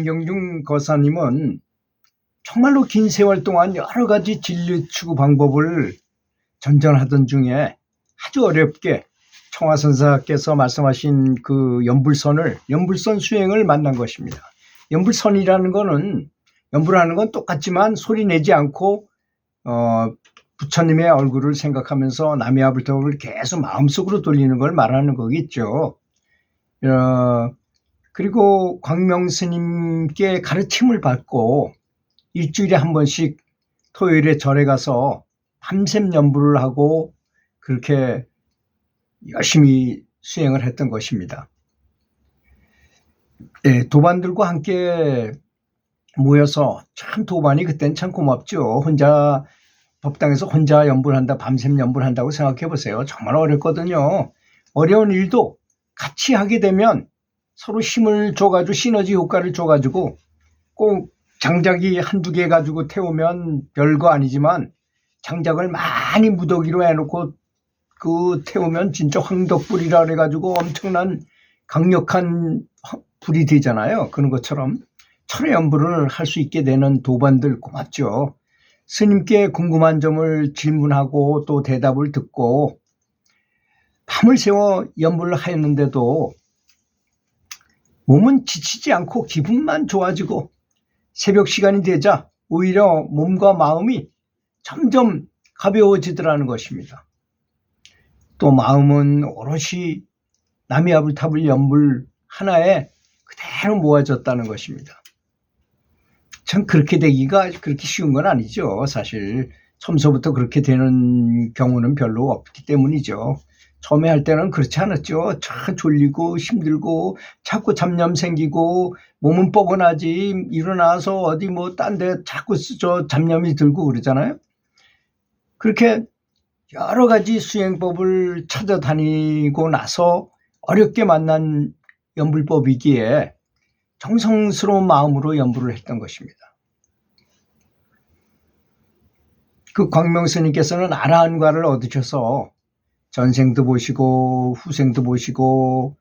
김경중 거사님은 정말로 긴 세월 동안 여러 가지 진리 추구 방법을 전전하던 중에 아주 어렵게 청화선사께서 말씀하신 그 연불선 수행을 만난 것입니다. 연불선이라는 거는, 연불하는 건 똑같지만 소리 내지 않고 부처님의 얼굴을 생각하면서 남이아불타불을 계속 마음속으로 돌리는 걸 말하는 거겠죠. 그리고 광명스님께 가르침을 받고 일주일에 한 번씩 토요일에 절에 가서 밤샘 연불을 하고 그렇게 열심히 수행을 했던 것입니다. 네, 도반들과 함께 모여서 참 도반이 그땐 참 고맙죠. 혼자 법당에서 혼자 연불한다, 밤샘 연불한다고 생각해 보세요. 정말 어렵거든요. 어려운 일도 같이 하게 되면 서로 힘을 줘가지고 시너지 효과를 줘가지고 꼭 장작이 한두 개 가지고 태우면 별거 아니지만 장작을 많이 무더기로 해놓고 그 태우면 진짜 황덕불이라 그래가지고 엄청난 강력한 불이 되잖아요. 그런 것처럼 철회연불을 할 수 있게 되는 도반들 고맙죠. 스님께 궁금한 점을 질문하고 또 대답을 듣고 밤을 새워 연불을 하였는데도 몸은 지치지 않고 기분만 좋아지고 새벽 시간이 되자 오히려 몸과 마음이 점점 가벼워지더라는 것입니다. 또 마음은 오롯이 남이아불타불 연불 하나에 그대로 모아졌다는 것입니다. 참 그렇게 되기가 그렇게 쉬운 건 아니죠. 사실 처음서부터 그렇게 되는 경우는 별로 없기 때문이죠. 처음에 할 때는 그렇지 않았죠. 참 졸리고 힘들고 자꾸 잡념 생기고 몸은 뻐근하지 일어나서 어디 뭐 딴 데 자꾸 잡념이 들고 그러잖아요. 그렇게 여러 가지 수행법을 찾아다니고 나서 어렵게 만난 연불법이기에 정성스러운 마음으로 연불을 했던 것입니다. 그 광명스님께서는 아라한과를 얻으셔서 전생도 보시고 후생도 보시고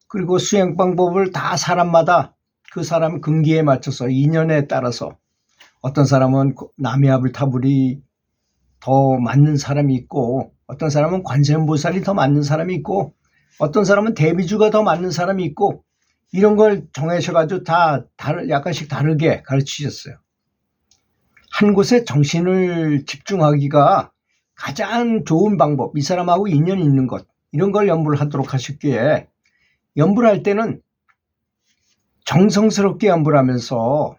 그리고 수행 방법을 다 사람마다 그 사람 근기에 맞춰서 인연에 따라서 어떤 사람은 남이아불타불이 더 맞는 사람이 있고 어떤 사람은 관세음보살이 더 맞는 사람이 있고 어떤 사람은 대비주가 더 맞는 사람이 있고 이런 걸 정하셔가지고 다 약간씩 다르게 가르치셨어요. 한 곳에 정신을 집중하기가 가장 좋은 방법, 이 사람하고 인연이 있는 것 이런 걸 연불을 하도록 하셨기에 연불할 때는 정성스럽게 연불하면서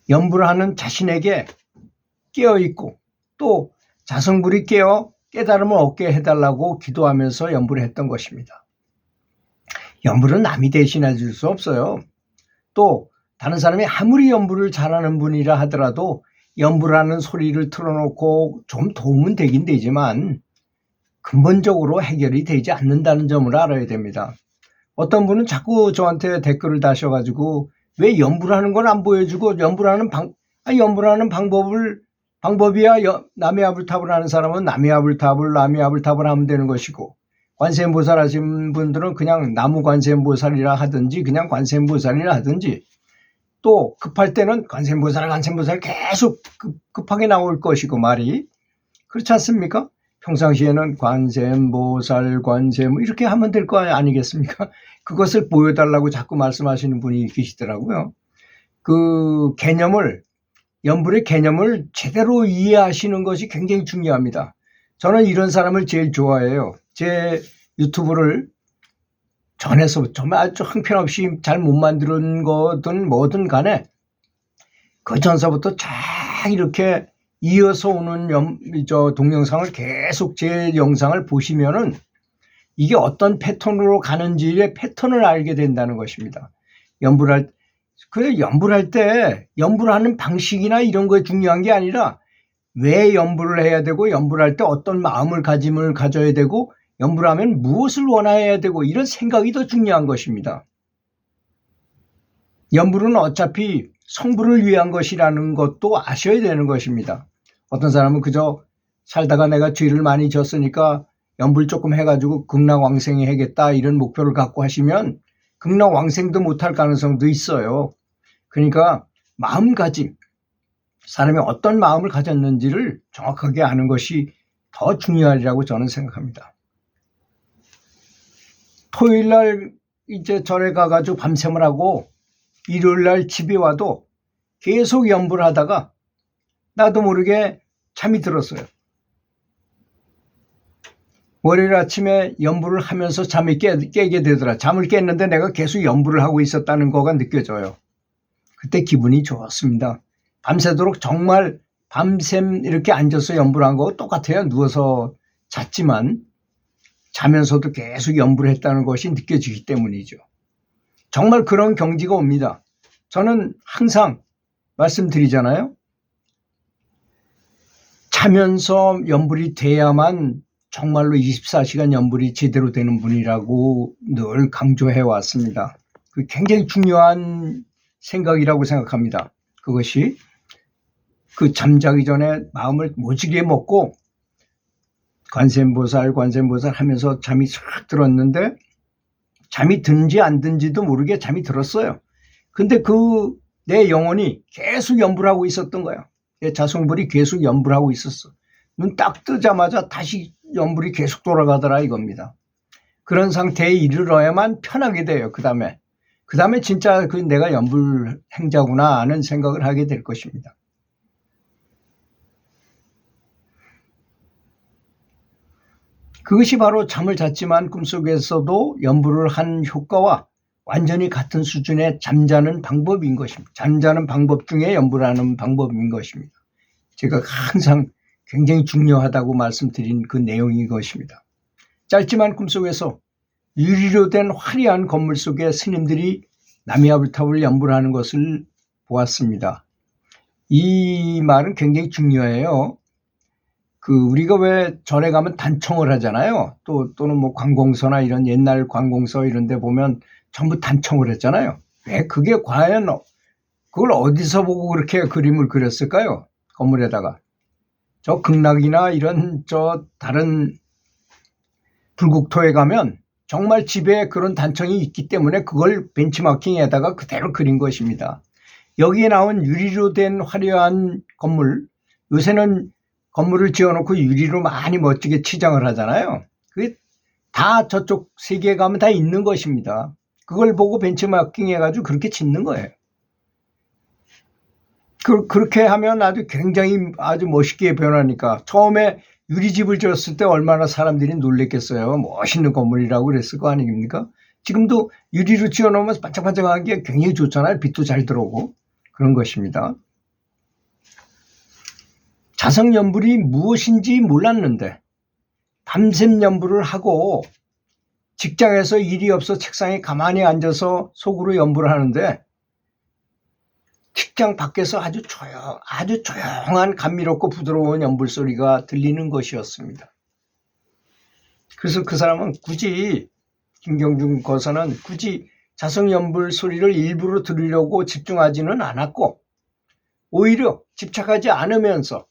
연불하는 자신에게 깨어있고 또 자성불이 깨어 깨달음을 얻게 해달라고 기도하면서 연불을 했던 것입니다. 연불은 남이 대신해 줄 수 없어요. 또 다른 사람이 아무리 연불을 잘하는 분이라 하더라도 연불하는 소리를 틀어놓고 좀 도움은 되긴 되지만 근본적으로 해결이 되지 않는다는 점을 알아야 됩니다. 어떤 분은 자꾸 저한테 댓글을 다셔가지고 왜 연불하는 건 안 보여주고 연불하는 방법이야 남이아불타불 하는 사람은 남이아불타불 하면 되는 것이고 관세음보살 하신 분들은 그냥 나무 관세음보살이라 하든지 그냥 관세음보살이라 하든지 또 급할 때는 관세음보살 계속 급하게 나올 것이고 말이 그렇지 않습니까? 평상시에는 관세음보살 이렇게 하면 될 거 아니겠습니까? 그것을 보여달라고 자꾸 말씀하시는 분이 계시더라고요. 그 연불의 개념을 제대로 이해하시는 것이 굉장히 중요합니다. 저는 이런 사람을 제일 좋아해요. 제 유튜브를 전에서 정말 아주 형편없이 잘 못 만든 거든 뭐든 간에 그 전서부터 쫙 이렇게 이어서 오는 동영상을 계속 제 영상을 보시면은 이게 어떤 패턴으로 가는지의 패턴을 알게 된다는 것입니다. 연불할 때 연불하는 방식이나 이런 거에 중요한 게 아니라 왜 연불을 해야 되고 연불할 때 어떤 마음가짐을 가져야 되고 연불하면 무엇을 원해야 되고 이런 생각이 더 중요한 것입니다. 연불은 어차피 성불을 위한 것이라는 것도 아셔야 되는 것입니다. 어떤 사람은 그저 살다가 내가 죄를 많이 졌으니까 연불 조금 해가지고 극락왕생이 해야겠다 이런 목표를 갖고 하시면 극락왕생도 못할 가능성도 있어요. 그러니까 마음가짐, 사람이 어떤 마음을 가졌는지를 정확하게 아는 것이 더 중요하리라고 저는 생각합니다. 토요일 날 이제 절에 가가지고 밤샘을 하고 일요일 날 집에 와도 계속 연불을 하다가 나도 모르게 잠이 들었어요. 월요일 아침에 연불을 하면서 잠이 깨게 되더라. 잠을 깼는데 내가 계속 연불을 하고 있었다는 거가 느껴져요. 그때 기분이 좋았습니다. 밤새도록 정말 밤샘 이렇게 앉아서 연불한 거 똑같아요. 누워서 잤지만 자면서도 계속 연불을 했다는 것이 느껴지기 때문이죠. 정말 그런 경지가 옵니다. 저는 항상 말씀드리잖아요. 자면서 연불이 돼야만 정말로 24시간 연불이 제대로 되는 분이라고 늘 강조해 왔습니다. 그 굉장히 중요한 생각이라고 생각합니다. 그것이 그 잠자기 전에 마음을 모지게 먹고 관세음보살 하면서 잠이 싹 들었는데 잠이 든지 안 든지도 모르게 잠이 들었어요. 근데 내 영혼이 계속 연불하고 있었던 거야. 내 자성불이 계속 연불하고 있었어. 눈 딱 뜨자마자 다시 연불이 계속 돌아가더라 이겁니다. 그런 상태에 이르러야만 편하게 돼요. 그 다음에 진짜 내가 연불 행자구나 하는 생각을 하게 될 것입니다. 그것이 바로 잠을 잤지만 꿈속에서도 연불을 한 효과와 완전히 같은 수준의 잠자는 방법인 것입니다. 잠자는 방법 중에 연불하는 방법인 것입니다. 제가 항상 굉장히 중요하다고 말씀드린 그 내용인 것입니다. 짧지만 꿈속에서 유리로 된 화려한 건물 속에 스님들이 나미아불탑을 연불하는 것을 보았습니다. 이 말은 굉장히 중요해요. 우리가 왜 절에 가면 단청을 하잖아요. 또는 뭐 관공서나 이런 옛날 관공서 이런 데 보면 전부 단청을 했잖아요. 왜 그게 과연 그걸 어디서 보고 그렇게 그림을 그렸을까요? 건물에다가. 저 극락이나 이런 다른 불국토에 가면 정말 집에 그런 단청이 있기 때문에 그걸 벤치마킹에다가 그대로 그린 것입니다. 여기에 나온 유리로 된 화려한 건물, 요새는 건물을 지어놓고 유리로 많이 멋지게 치장을 하잖아요. 그게 다 저쪽 세계에 가면 다 있는 것입니다. 그걸 보고 벤치마킹 해가지고 그렇게 짓는 거예요. 그렇게 하면 아주 멋있게 변하니까 처음에 유리집을 지었을 때 얼마나 사람들이 놀랬겠어요. 멋있는 건물이라고 그랬을 거 아닙니까? 지금도 유리로 지어놓으면 반짝반짝한 게 굉장히 좋잖아요. 빛도 잘 들어오고 그런 것입니다. 자성연불이 무엇인지 몰랐는데 밤샘 연불을 하고 직장에서 일이 없어 책상에 가만히 앉아서 속으로 연불을 하는데 직장 밖에서 아주 조용한 감미롭고 부드러운 연불 소리가 들리는 것이었습니다. 그래서 그 사람은 김경중 거사는 굳이 자성연불 소리를 일부러 들으려고 집중하지는 않았고 오히려 집착하지 않으면서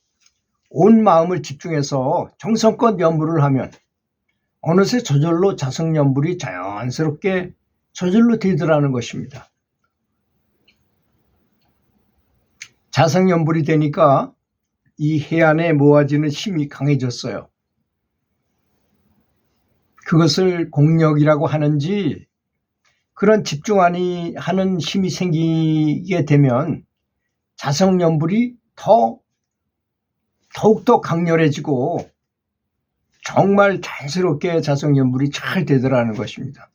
온 마음을 집중해서 정성껏 연불을 하면 어느새 저절로 자성연불이 자연스럽게 저절로 되더라는 것입니다. 자성연불이 되니까 이 해안에 모아지는 힘이 강해졌어요. 그것을 공력이라고 하는지 그런 집중하는 힘이 생기게 되면 자성연불이 더욱더 강렬해지고 정말 자연스럽게 자성연불이 잘 되더라는 것입니다.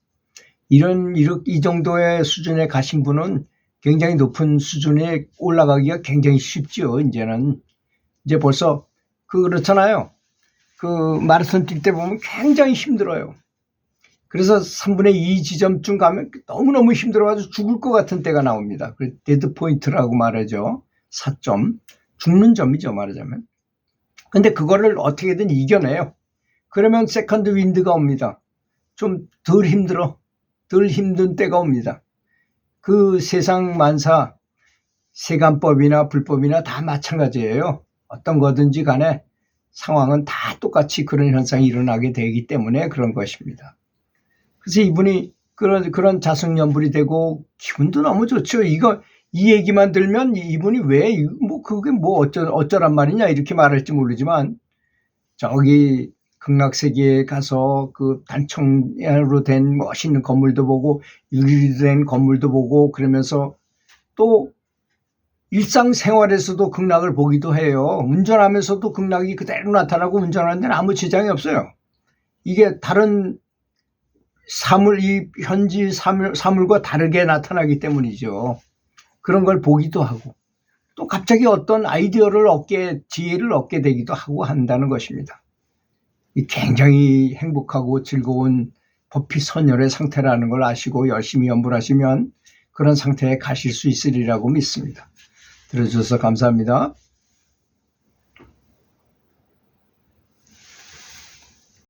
이 정도의 수준에 가신 분은 굉장히 높은 수준에 올라가기가 굉장히 쉽죠. 이제 벌써 그렇잖아요. 마라톤 뛸 때 보면 굉장히 힘들어요. 그래서 3분의 2 지점쯤 가면 너무너무 힘들어가지고 죽을 것 같은 때가 나옵니다. 그 데드 포인트라고 말하죠. 4점. 죽는 점이죠, 말하자면. 근데 그거를 어떻게든 이겨내요. 그러면 세컨드 윈드가 옵니다. 좀 덜 힘든 때가 옵니다. 그 세상 만사, 세간법이나 불법이나 다 마찬가지예요. 어떤 거든지 간에 상황은 다 똑같이 그런 현상이 일어나게 되기 때문에 그런 것입니다. 그래서 이분이 그런 자성연불이 되고 기분도 너무 좋죠. 이 얘기만 들면 이분이 왜 뭐 그게 뭐 어쩌란 말이냐 이렇게 말할지 모르지만 저기 극락세계에 가서 그 단청으로 된 멋있는 건물도 보고 유리로 된 건물도 보고 그러면서 또 일상생활에서도 극락을 보기도 해요. 운전하면서도 극락이 그대로 나타나고 운전하는 데는 아무 지장이 없어요. 이게 다른 사물, 이 현지 사물과 다르게 나타나기 때문이죠. 그런 걸 보기도 하고 또 갑자기 어떤 아이디어를 지혜를 얻게 되기도 하고 한다는 것입니다. 굉장히 행복하고 즐거운 법피선열의 상태라는 걸 아시고 열심히 연불하시면 그런 상태에 가실 수 있으리라고 믿습니다. 들어주셔서 감사합니다.